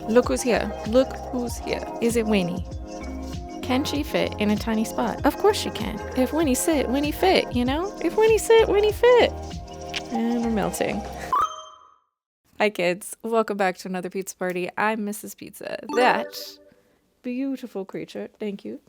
Look who's here. Look who's here. Is it Winnie? Can she fit in a tiny spot? Of course she can. If Winnie sit, Winnie fit, you know? If Winnie sit, Winnie fit. And we're melting. Hi kids, welcome back to another pizza party. I'm Mrs. Pizza. That beautiful creature, thank you,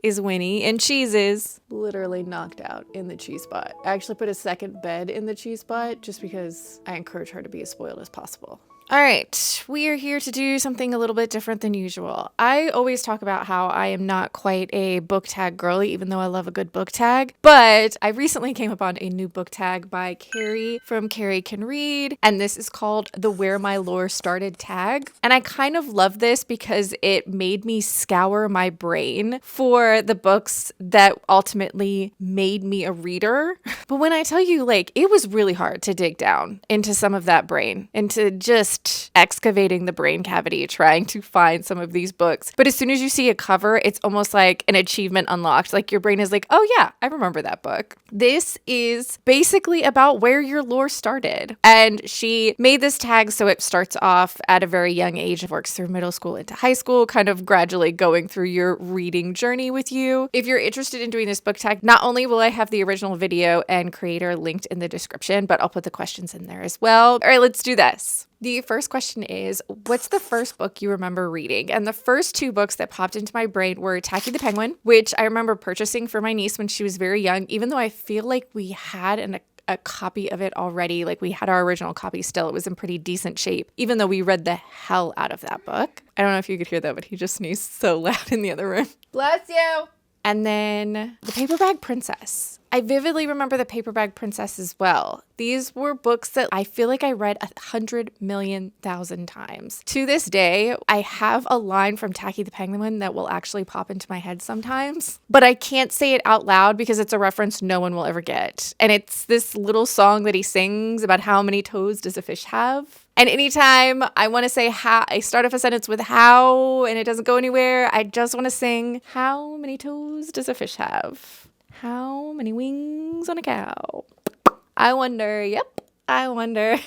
is Winnie, and Cheese is literally knocked out in the cheese spot. I actually put a second bed in the cheese spot just because I encourage her to be as spoiled as possible. All right, we are here to do something a little bit different than usual. I always talk about how I am not quite a book tag girly, even though I love a good book tag. But I recently came upon a new book tag by Carrie from Carrie Can Read, and this is called the Where My Lore Started tag. And I kind of love this because it made me scour my brain for the books that ultimately made me a reader. But when I tell you, like, it was really hard to dig down into some of that brain, into just excavating the brain cavity trying to find some of these books. But as soon as you see a cover, it's almost like an achievement unlocked. Like your brain is like, oh yeah, I remember that book. This is basically about where your lore started. And she made this tag so it starts off at a very young age, works through middle school into high school, kind of gradually going through your reading journey with you. If you're interested in doing this book tag, not only will I have the original video and creator linked in the description, but I'll put the questions in there as well. All right, let's do this. The first question is, what's the first book you remember reading? And the first two books that popped into my brain were Tacky the Penguin, which I remember purchasing for my niece when she was very young, even though I feel like we had a copy of it already. Like we had our original copy still. It was in pretty decent shape, even though we read the hell out of that book. I don't know if you could hear that, but he just sneezed so loud in the other room. Bless you. And then The Paper Bag Princess. I vividly remember The Paper Bag Princess as well. These were books that I feel like I read 100,000,000 times. To this day, I have a line from Tacky the Penguin that will actually pop into my head sometimes, but I can't say it out loud because it's a reference no one will ever get. And it's this little song that he sings about how many toes does a fish have. And anytime I want to say how, I start off a sentence with how and it doesn't go anywhere, I just want to sing, how many toes does a fish have? How many wings on a cow? I wonder, I wonder.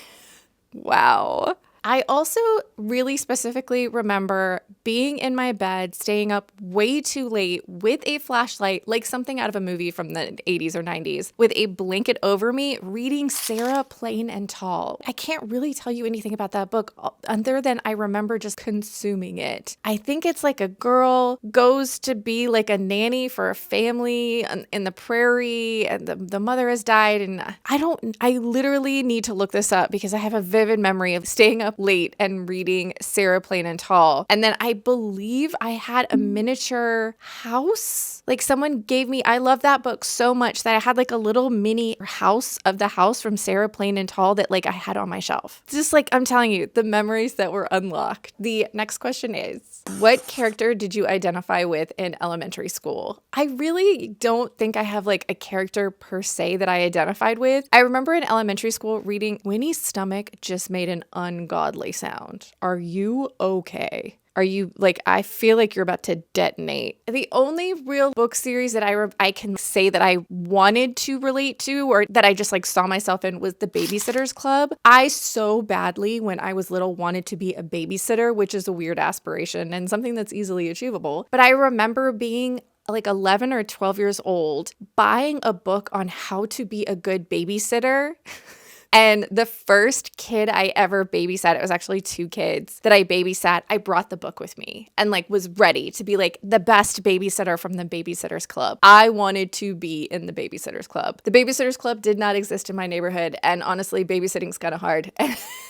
Wow. I also really specifically remember being in my bed, staying up way too late with a flashlight, like something out of a movie from the 80s or 90s, with a blanket over me, reading Sarah, Plain and Tall. I can't really tell you anything about that book other than I remember just consuming it. I think it's like a girl goes to be like a nanny for a family in the prairie, and the mother has died, and I literally need to look this up because I have a vivid memory of staying up late and reading Sarah, Plain and Tall. And then I believe I had a miniature house. Like someone gave me, I love that book so much that I had like a little mini house of the house from Sarah, Plain and Tall that like I had on my shelf. Just like, I'm telling you, the memories that were unlocked. The next question is, what character did you identify with in elementary school? I really don't think I have like a character per se that I identified with. I remember in elementary school reading Winnie's stomach just made an ungodly sound. Are you okay? Are you like, I feel like you're about to detonate. The only real book series that I can say that I wanted to relate to or that I just like saw myself in was The Babysitter's Club. I so badly when I was little wanted to be a babysitter, which is a weird aspiration and something that's easily achievable. But I remember being like 11 or 12 years old, buying a book on how to be a good babysitter. And the first kid I ever babysat, it was actually two kids that I babysat, I brought the book with me and like was ready to be like the best babysitter from the Babysitter's Club. I wanted to be in the Babysitter's Club. The Babysitter's Club did not exist in my neighborhood, and honestly, babysitting's kind of hard.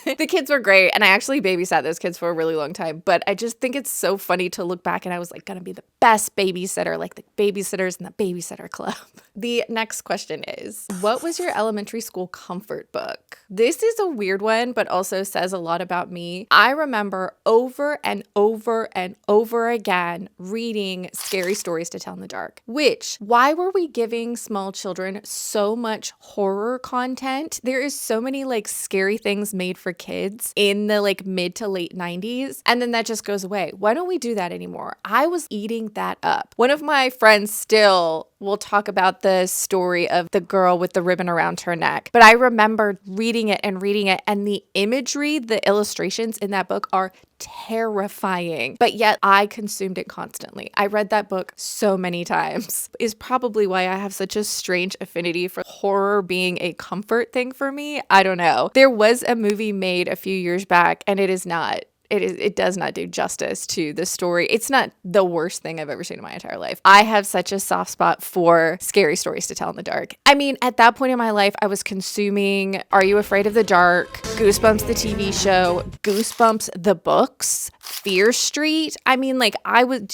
The kids were great, and I actually babysat those kids for a really long time, but I just think it's so funny to look back and I was like gonna be the best babysitter, like the babysitters in the Babysitter Club. The next question is, what was your elementary school comfort book? This is a weird one, but also says a lot about me. I remember over and over and over again reading Scary Stories to Tell in the Dark, which, why were we giving small children so much horror content? There is so many like scary things made for kids in the like mid to late 90s, and then that just goes away. Why don't we do that anymore? I was eating that up. One of my friends still we'll talk about the story of the girl with the ribbon around her neck. But I remember reading it, and the imagery, the illustrations in that book are terrifying, but yet I consumed it constantly. I read that book so many times. Is probably why I have such a strange affinity for horror being a comfort thing for me. I don't know. There was a movie made a few years back, and it does not do justice to the story. It's not the worst thing I've ever seen in my entire life. I have such a soft spot for scary stories to tell in the dark. I mean, at that point in my life, I was consuming Are You Afraid of the Dark, Goosebumps the TV show, Goosebumps the books, Fear Street. I mean, like,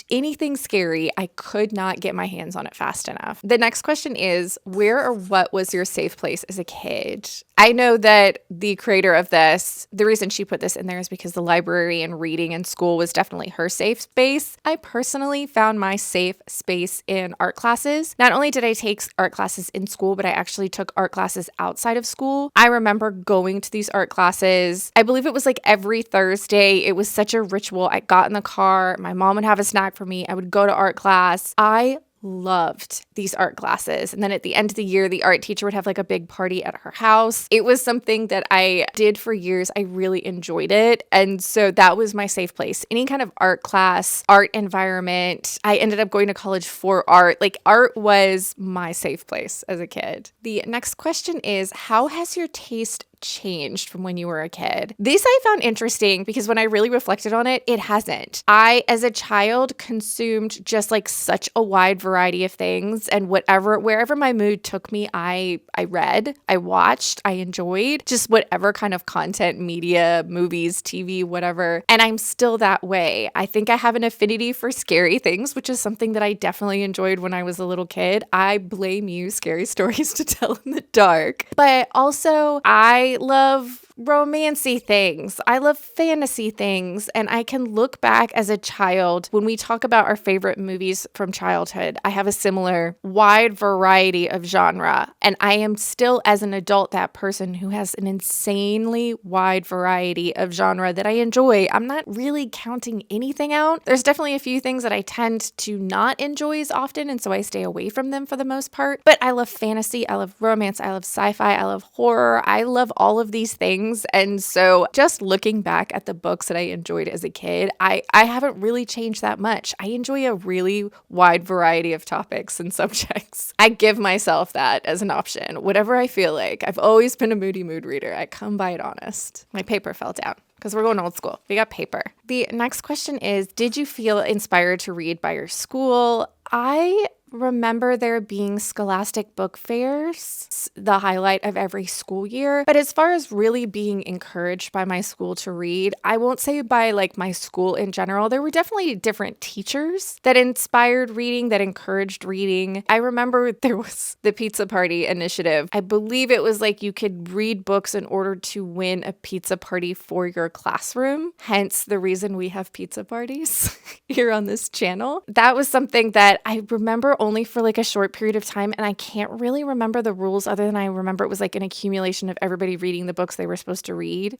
anything scary, I could not get my hands on it fast enough. The next question is, where or what was your safe place as a kid? I know that the creator of this, the reason she put this in there is because the library and reading in school was definitely her safe space. I personally found my safe space in art classes. Not only did I take art classes in school, but I actually took art classes outside of school. I remember going to these art classes. I believe it was like every Thursday. It was such a ritual. I got in the car. My mom would have a snack for me. I would go to art class. I loved these art classes. And then at the end of the year, the art teacher would have like a big party at her house. It was something that I did for years. I really enjoyed it. And so that was my safe place. Any kind of art class, art environment. I ended up going to college for art. Like, art was my safe place as a kid. The next question is, how has your taste changed from when you were a kid? This I found interesting because when I really reflected on it, it hasn't. I, as a child, consumed just like such a wide variety of things, and wherever my mood took me, I read, I watched, I enjoyed just whatever kind of content, media, movies, TV, whatever. And I'm still that way. I think I have an affinity for scary things, which is something that I definitely enjoyed when I was a little kid. I blame you, scary stories to tell in the dark. But also, I love romancy things. I love fantasy things. And I can look back as a child when we talk about our favorite movies from childhood. I have a similar wide variety of genre. And I am still, as an adult, that person who has an insanely wide variety of genre that I enjoy. I'm not really counting anything out. There's definitely a few things that I tend to not enjoy as often, and so I stay away from them for the most part. But I love fantasy, I love romance, I love sci-fi, I love horror. I love all of these things. And so just looking back at the books that I enjoyed as a kid, I haven't really changed that much. I enjoy a really wide variety of topics and subjects. I give myself that as an option, whatever I feel like. I've always been a moody mood reader. I come by it honest. My paper fell down because we're going old school. We got paper. The next question is, did you feel inspired to read by your school? I remember there being scholastic book fairs, the highlight of every school year. But as far as really being encouraged by my school to read, I won't say by like my school in general. There were definitely different teachers that inspired reading, that encouraged reading. I remember there was the pizza party initiative. I believe it was like you could read books in order to win a pizza party for your classroom. Hence the reason we have pizza parties here on this channel. That was something that I remember only for like a short period of time, and I can't really remember the rules other than I remember it was like an accumulation of everybody reading the books they were supposed to read.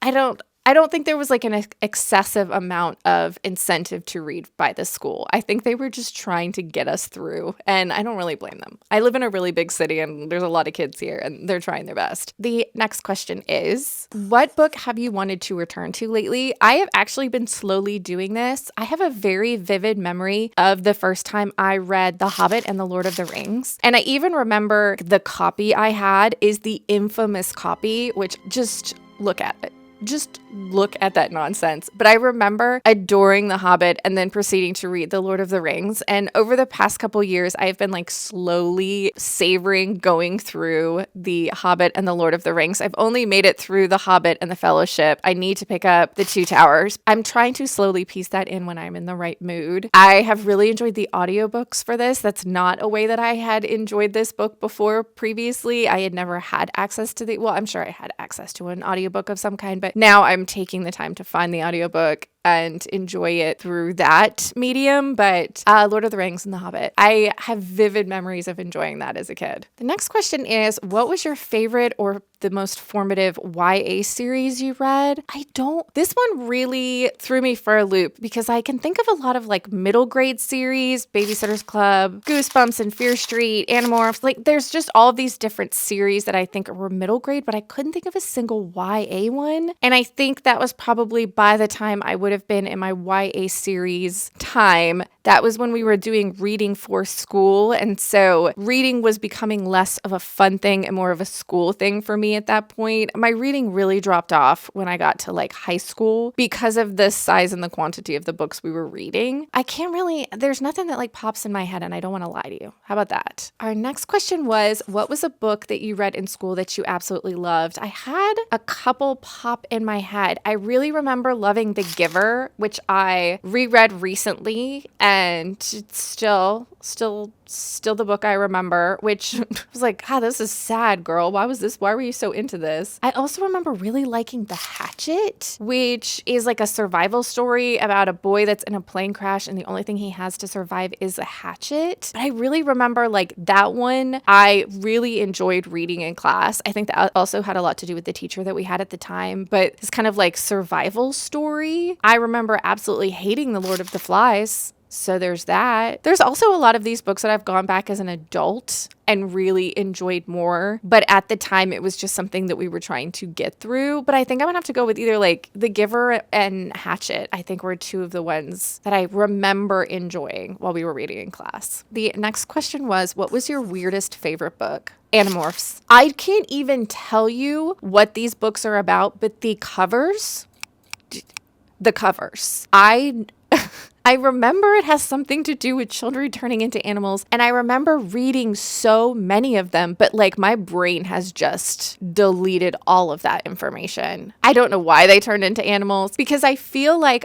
I don't think there was like an excessive amount of incentive to read by the school. I think they were just trying to get us through, and I don't really blame them. I live in a really big city and there's a lot of kids here and they're trying their best. The next question is, what book have you wanted to return to lately? I have actually been slowly doing this. I have a very vivid memory of the first time I read The Hobbit and The Lord of the Rings. And I even remember the copy I had is the infamous copy, which just look at it. Just look at that nonsense. But I remember adoring The Hobbit and then proceeding to read The Lord of the Rings. And over the past couple years, I've been like slowly savoring going through The Hobbit and The Lord of the Rings. I've only made it through The Hobbit and The Fellowship. I need to pick up The Two Towers. I'm trying to slowly piece that in when I'm in the right mood. I have really enjoyed the audiobooks for this. That's not a way that I had enjoyed this book before previously. I had never had access to I'm sure I had access to an audiobook of some kind, but now I'm taking the time to find the audiobook. and enjoy it through that medium. But Lord of the Rings and The Hobbit, I have vivid memories of enjoying that as a kid. The next question is, what was your favorite or the most formative YA series you read? This one really threw me for a loop because I can think of a lot of like middle grade series, Babysitter's Club, Goosebumps and Fear Street, Animorphs. Like there's just all of these different series that I think were middle grade, but I couldn't think of a single YA one. And I think that was probably by the time I would have been in my YA series time. That was when we were doing reading for school. And so reading was becoming less of a fun thing and more of a school thing for me at that point. My reading really dropped off when I got to like high school because of the size and the quantity of the books we were reading. There's nothing that like pops in my head, and I don't want to lie to you. How about that? Our next question was, what was a book that you read in school that you absolutely loved? I had a couple pop in my head. I really remember loving The Giver, which I reread recently, and it's still the book I remember, which was like, this is sad, girl. Why were you so into this? I also remember really liking The Hatchet, which is like a survival story about a boy that's in a plane crash and the only thing he has to survive is a hatchet. But I really remember like that one I really enjoyed reading in class. I think that also had a lot to do with the teacher that we had at the time, but this kind of like survival story. I remember absolutely hating The Lord of the Flies. So there's that. There's also a lot of these books that I've gone back as an adult and really enjoyed more. But at the time, it was just something that we were trying to get through. But I think I'm going to have to go with either like The Giver and Hatchet, I think were two of the ones that I remember enjoying while we were reading in class. The next question was, what was your weirdest favorite book? Animorphs. I can't even tell you what these books are about, but the covers. I remember it has something to do with children turning into animals, and I remember reading so many of them, but like my brain has just deleted all of that information. I don't know why they turned into animals, because I feel like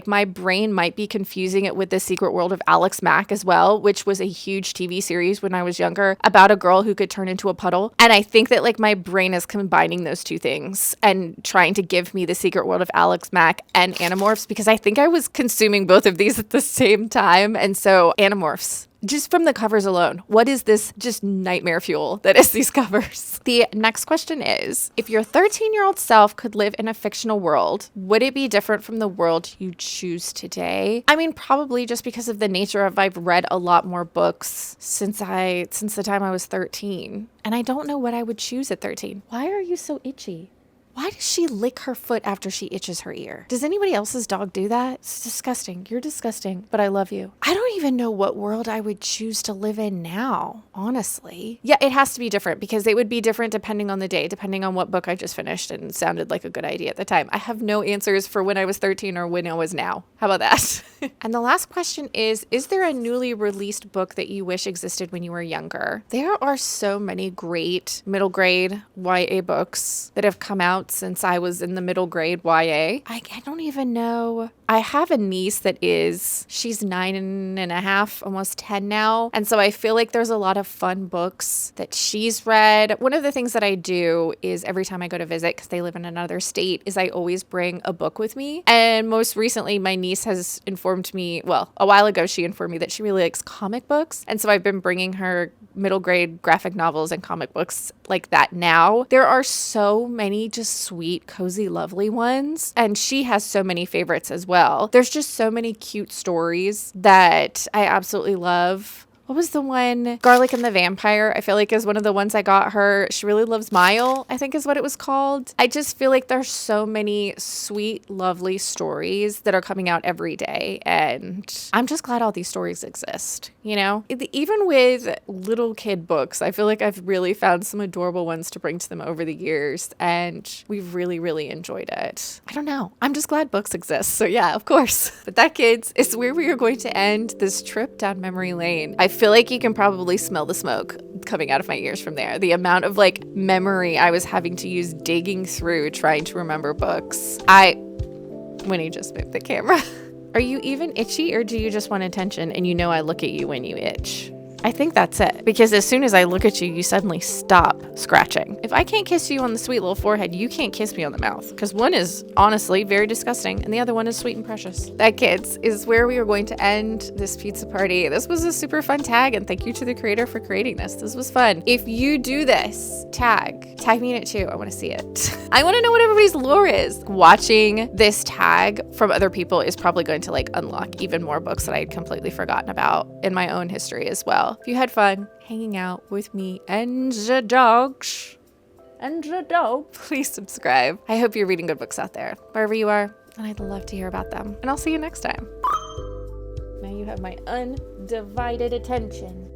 my brain might be confusing it with The Secret World of Alex Mack as well, which was a huge TV series when I was younger about a girl who could turn into a puddle. And I think that like my brain is combining those two things and trying to give me The Secret World of Alex Mack and Animorphs, because I think I was consuming both of these at the same time. And so Animorphs, just from the covers alone, what is this just nightmare fuel that is these covers? The next question is, if your 13-year-old self could live in a fictional world, would it be different from the world you choose today? I mean, probably, just because of the nature of I've read a lot more books since the time I was 13. And I don't know what I would choose at 13. Why are you so itchy? Why does she lick her foot after she itches her ear? Does anybody else's dog do that? It's disgusting. You're disgusting, but I love you. I don't even know what world I would choose to live in now, honestly. Yeah, it has to be different, because it would be different depending on the day, depending on what book I just finished and sounded like a good idea at the time. I have no answers for when I was 13 or when I was now. How about that? And the last question is there a newly released book that you wish existed when you were younger? There are so many great middle grade YA books that have come out since I was in the middle grade YA. I don't even know. I have a niece she's 9.5, almost 10 now. And so I feel like there's a lot of fun books that she's read. One of the things that I do is every time I go to visit, because they live in another state, is I always bring a book with me. And most recently, my niece has informed me, a while ago, she informed me that she really likes comic books. And so I've been bringing her middle grade graphic novels and comic books like that now. There are so many just sweet, cozy, lovely ones. And she has so many favorites as well. There's just so many cute stories that I absolutely love. What was the one? Garlic and the Vampire, I feel like is one of the ones I got her. She really loves Mile, I think is what it was called. I just feel like there's so many sweet, lovely stories that are coming out every day. And I'm just glad all these stories exist, you know? Even with little kid books, I feel like I've really found some adorable ones to bring to them over the years. And we've really, really enjoyed it. I don't know. I'm just glad books exist. So yeah, of course. But that, kids, is where we are going to end this trip down memory lane. I feel like you can probably smell the smoke coming out of my ears from there. The amount of like memory I was having to use digging through trying to remember books. Winnie just moved the camera. Are you even itchy, or do you just want attention and you know I look at you when you itch? I think that's it. Because as soon as I look at you, you suddenly stop scratching. If I can't kiss you on the sweet little forehead, you can't kiss me on the mouth. Because one is honestly very disgusting and the other one is sweet and precious. That, kids, is where we are going to end this pizza party. This was a super fun tag, and thank you to the creator for creating this. This was fun. If you do this tag me in it too. I want to see it. I want to know what everybody's lore is. Watching this tag from other people is probably going to like unlock even more books that I had completely forgotten about in my own history as well. If you had fun hanging out with me and the dogs, please subscribe. I hope you're reading good books out there, wherever you are, and I'd love to hear about them. And I'll see you next time. Now you have my undivided attention.